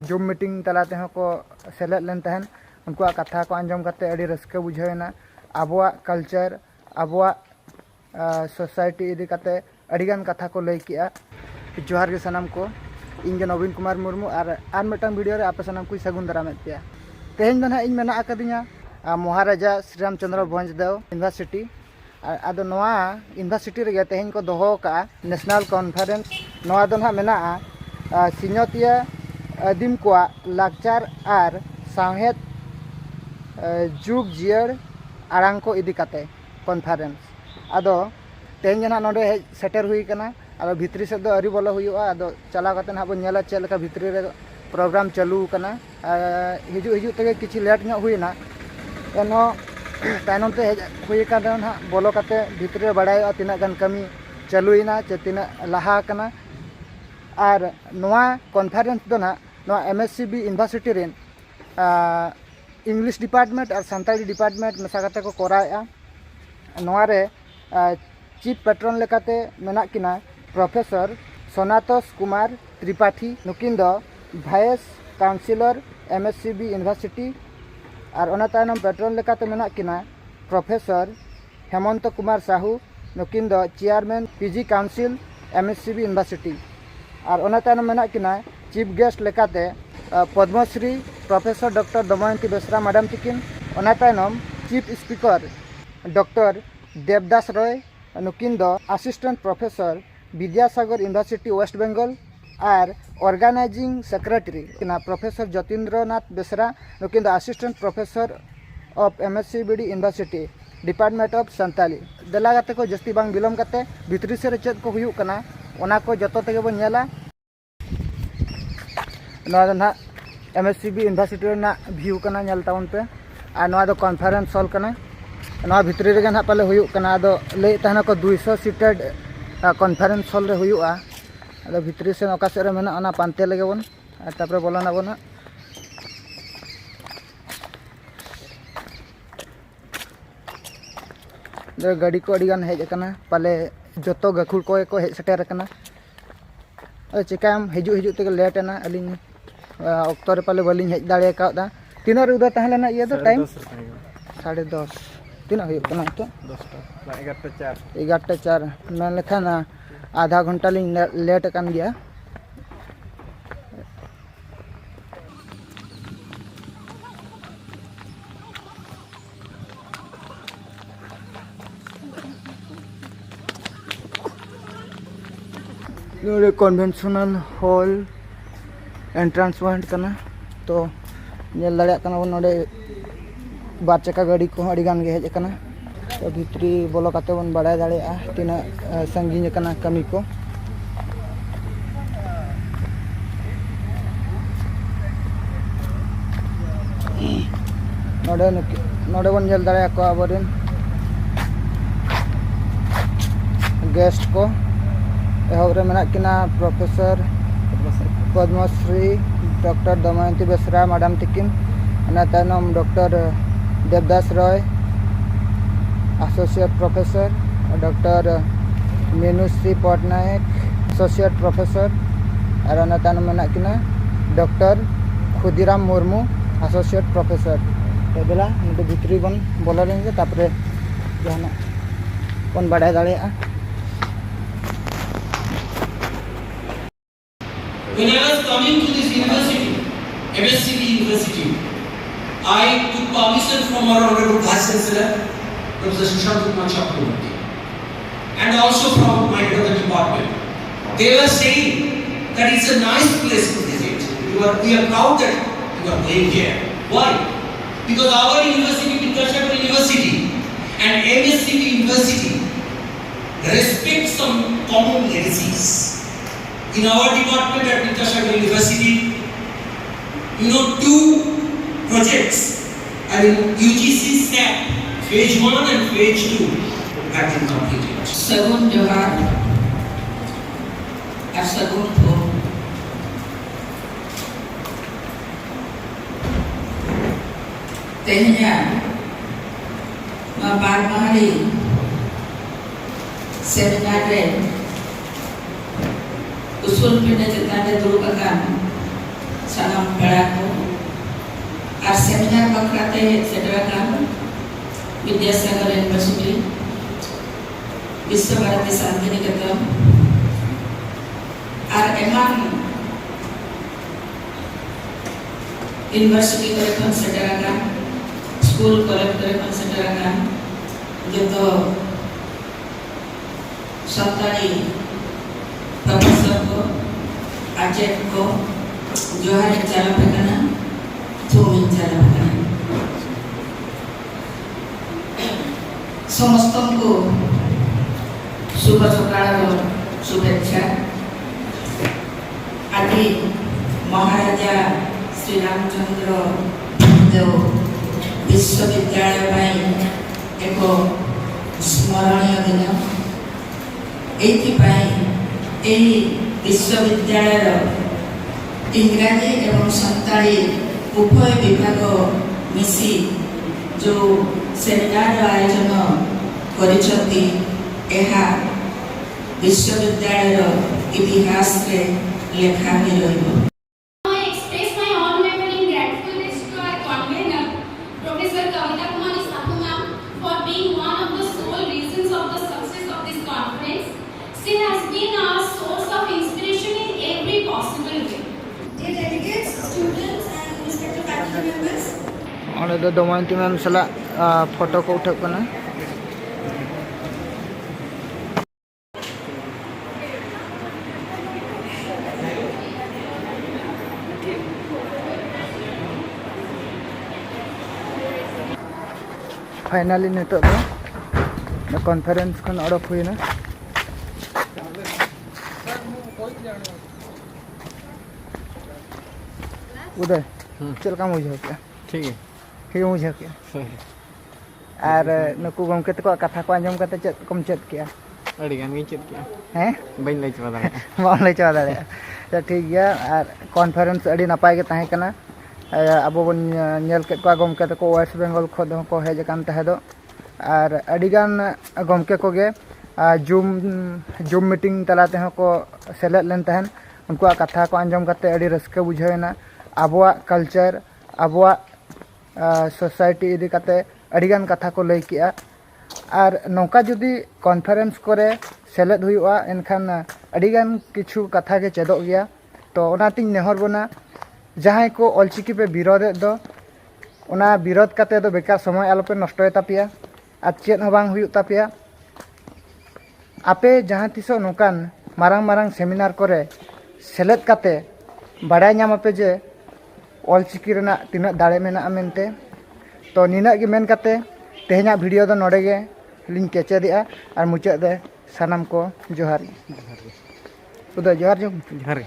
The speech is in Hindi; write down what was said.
जूम मीटिंग तलाते को सेलेद लेन तहन उनकुआ कथा को आंजम करते अड़ी रस्का बुझावेना आबुआ कल्चर आबुआ सोसाइटी इदी करते अड़ीगान कथा को लई किया। जोहार के सनाम को इन नवीन कुमार मुर्मू और मिटन वीडियो रे आप सनाम को सगुन दारामेद पे तेहन दो इन मेना अकदिया महाराजा श्री रामचंद्र भंजदेव यूनिवर्सिटी आदो नोआ यूनिवर्सिटी रे तेहन को दोहो का नेशनल कॉन्फ्रेंस नोआ दो ना मेना सिन्नतिया आदिम को लाकचार और साहेद जुग जियर आड़ांग को इदी काते कॉन्फ्रेंस आदो तेहन जना नोडे सेटर हुई कना आदो भितरी से दो अरी बोलो हुआ आदो चला काते ना बन नेला चेल का भितरी रे प्रोग्राम चालू कना हिजु हिजु तक किछि लेट ᱧᱚᱜ हुईना एनो तायनम ते हुई काना ना बोलो काते भितरी रे बडाय तिना गान कमी चालुइना चे तिना लहा कना और नोआ कॉन्फ्रेंस दो ना नोआ MSCB university rain English department और सानताली डिपार्टमेंट मेसा काते को कोराया नोआ रे चीफ पेट्रन लेकाते मेना किना प्रोफेसर सोनातोष कुमार त्रिपाठी नुकिन दो वाइस काउंसिलर एमएससीबी यूनिवर्सिटी और ओना तायनम पेट्रन लेकाते मेना किना प्रोफेसर हेमंत कुमार साहू नुकिन दो chairman PG council MSCB university और ओना तायनम मेना किना चीफ गेस्ट लेकाते Padmashri professor doctor Damayanti Besra madam तिकिन ओना तायनम chief speaker doctor Debdas Roy नुकिन दो assistant professor Vidyasagar university West Bengal और ऑर्गेनाइजिंग सेक्रेटरी किना प्रोफेसर जतीन्द्रनाथ बेसरा नुकिन दो assistant professor of MSCB university department of Santali देला गाते को जस्ती बांग बिलम काते भितरी से चेद को हुयुक कना ओना को जतो तेगे बन नेला नोआ ना एमएससीबी यूनिवर्सिटी ना व्यू कना नेल टाउन पे और नोआ दो कॉन्फ्रेंस हॉल कना नोआ भितरी रे ना पाले हुयुक कना आदो ले तहना को 200 सीटेड कॉन्फ्रेंस हॉल रे हुयुआ आदो भितरी से ओका से रे मेना ओना पांते लगे बन तापर बोलना बना दो गाड़ी को अड़ी गान हेज कना पाले जतो गखुर को हेज सेटर कना चिकाम हिजु हिजु तक लेट ना अलिन ऑक्टो रे पाले बलिन हेज दाड़े कादा तीन रे उदा तहलेना ये दो टाइम 10:30 तीन हुई कना तो 11:04 मैं लेखा ना आधा घंटा लिन लेट कन गया कन्वेंशनल हॉल एंट्रेंस पॉइंट कना तो नेल दाड़े कना नोडे बार चक्का गाड़ी को अड़ी गान गे हेज कना तो भितरी बोलो काते बन बाड़ाय दाड़े तीना संगीन कना कमी को नोडे नोडे बन नेल दाड़े को आबरेन गेस्ट को एहबरे मेना किना professor Padmashri doctor Damayanti Besra madam तिकिन ओना तायनम doctor Debdas Roy associate professor doctor Minushree Patnaik associate professor और ओना तायनम मेना किना doctor Khudiram Murmu associate professor तो बेला निते भितरी बन बोला लेंगे तापरे जहाना बन बाड़ाय दाड़ेया। When I was coming to this university, MSCB University, I took permission from our honorable Vice Chancellor, Professor Shashank Kumar Chakraborty, and also from my head of the department. They were saying that it's a nice place to visit. We are proud that you are playing here. Why? Because our university, Vidyashagara University, and MSCB University respect some common legacies. In our department at Vidyashagara University, you know, 2 projects, I mean UGC SAP phase 1 and phase 2 have been completed. Sagun Johar और Sagun को tehnya mabar mahari seminar usul pindah cetan durukakan sanam pera ko ar seminar bakrate sederakan Vidyasagar University Biswa Bharati Santiniketan ar eman University kore kon sederakan school college kore kon sederakan joto santali professor ko Ajay ko जोहार चाला पकना थोमिन चाला पकना समस्तଙ୍କୁ शुभ सकाळର शुभेच्छा ଆଜି ମହାରାଜା ଶ୍ରୀରାମଚନ୍ଦ୍ର ଦେବ ବିଶ୍ୱବିଦ୍ୟାଳୟ ପାଇଁ ଏକ ସ୍ମରଣୀୟ ଦିନ ଏଇଥିପାଇଁ ଏହି ବିଶ୍ୱବିଦ୍ୟାଳୟର इंग्राजी एवं संताली उभय विभाग मिसी जो सेमिनार आयोजन करिसथि एहा विश्वविद्यालय इतिहास रे लेखा में रहिबो। I express my unwavering gratitude to our convener, Professor Kavita Kumari Sathu ma'am, for being one of the sole reasons of the success of this conference. She has been our source of inspiration in every possible way. Dear delegates, students and respected faculty members, और दो दमयंती मैम सला फोटो को उठा करना फाइनली नितो दो कॉन्फ्रेंस खन अडक हुईना उदय चलका बुझाव के ठीक है ठीक बुझाव के और नुकु गमके तको कथा को आंजम कते चेत कम चेत के अड़ी गान गे चेत किया हैं बइन लई चबा दाड़ा बाम ले चला दाड़े तो ठीक गया और कॉन्फ्रेंस अड़ी नपाय के ताहे कना अब बन नेल के को गमके तको वेस्ट बेंगल खद को हेज कान तहे दो और अड़ी गान गमके को गे जूम मीटिंग तलाते हो को सेलेक्ट लेन तहन उनको कथा को आंजम कते अड़ी रस्के बुझावेना आबुआ कल्चर आबुआ सोसाइटी इदी कते अड़ीगान कथा को लई किया और नौका जुदी कॉन्फ्रेंस करे सेलेद हुआ एनखान अड़ीगान किछु कथा के चेदो गया तो ओनातिन नेहर बना जहां को ऑलचिकी पे विरोध दो ओना विरोध कते दो बेकार समय आलोपे नष्टय तापिया और चेद हो बांग हुयु तापिया आपे जहां तिसो नौकान मारांग मारांग सेमिनार करे सेलेद कते बाड़ाय नाम आपे जे ऑलचिकी रेना तिना दाड़े मेना मेनते तो निना गे मेन कते तेहना वीडियो दो नोडे गे लिंक केचेदिया और मुचाद दे सनम को जोहार उदय जोहार जो जोहार